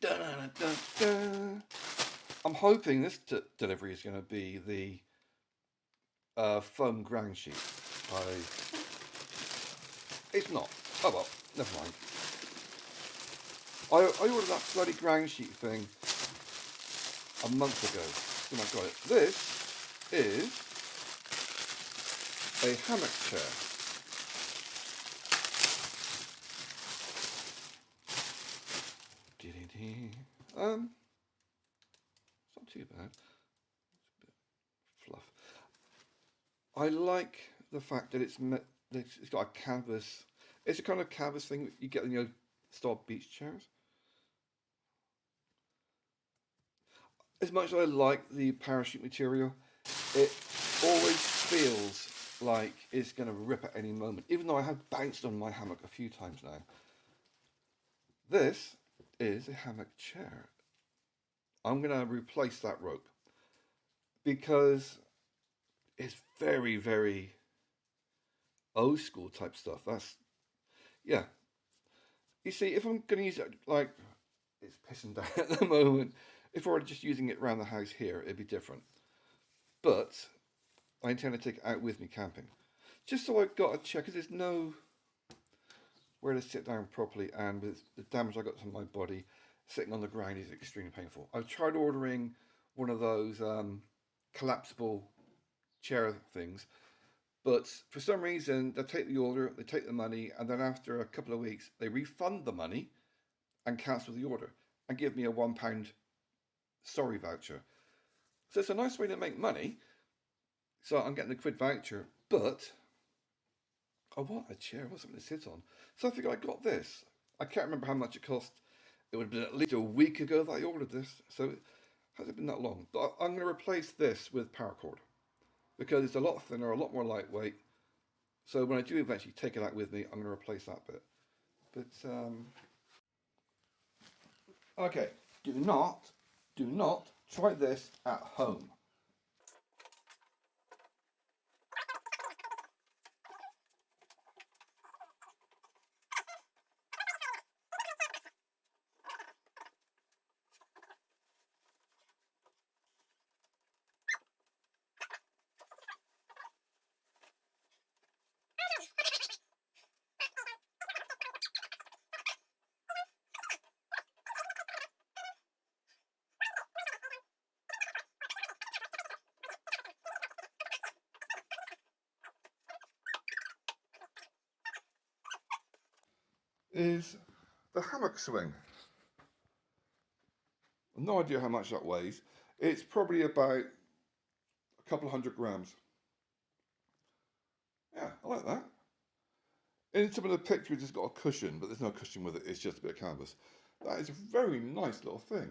Dun, dun, dun, dun. I'm hoping this delivery is going to be the foam ground sheet. It's not. Oh well, never mind. I ordered that bloody ground sheet thing a month ago. Oh my god! This is a hammock chair. It's not too bad. It's a bit fluff. I like the fact that it's got a canvas. It's a kind of canvas thing you get in style beach chairs. As much as I like the parachute material, it always feels like it's going to rip at any moment, even though I have bounced on my hammock a few times now. This is a hammock chair. I'm going to replace that rope because it's very, very old school type stuff. Yeah. You see, if I'm going to use it, like, it's pissing down at the moment. If I were just using it around the house here, it'd be different. But I intend to take it out with me camping. Just so I've got to check, because there's no where to sit down properly, and with the damage I got to my body, sitting on the ground is extremely painful. I've tried ordering one of those collapsible chair things, but for some reason they take the order, they take the money, and then after a couple of weeks they refund the money and cancel the order and give me a £1 sorry voucher. So it's a nice way to make money. So I'm getting a quid voucher, but I want a chair, I want something to sit on. So I figured I got this. I can't remember how much it cost. It would have been at least a week ago that I ordered this, so it hasn't been that long. But I'm going to replace this with paracord because it's a lot thinner, a lot more lightweight. So when I do eventually take it out with me, I'm going to replace that bit. But okay, do not try this at home. Is the hammock swing. I've no idea how much that weighs. It's probably about a couple of 100 grams. Yeah, I like that. In some of the pictures it's got a cushion, but there's no cushion with it, it's just a bit of canvas. That is a very nice little thing.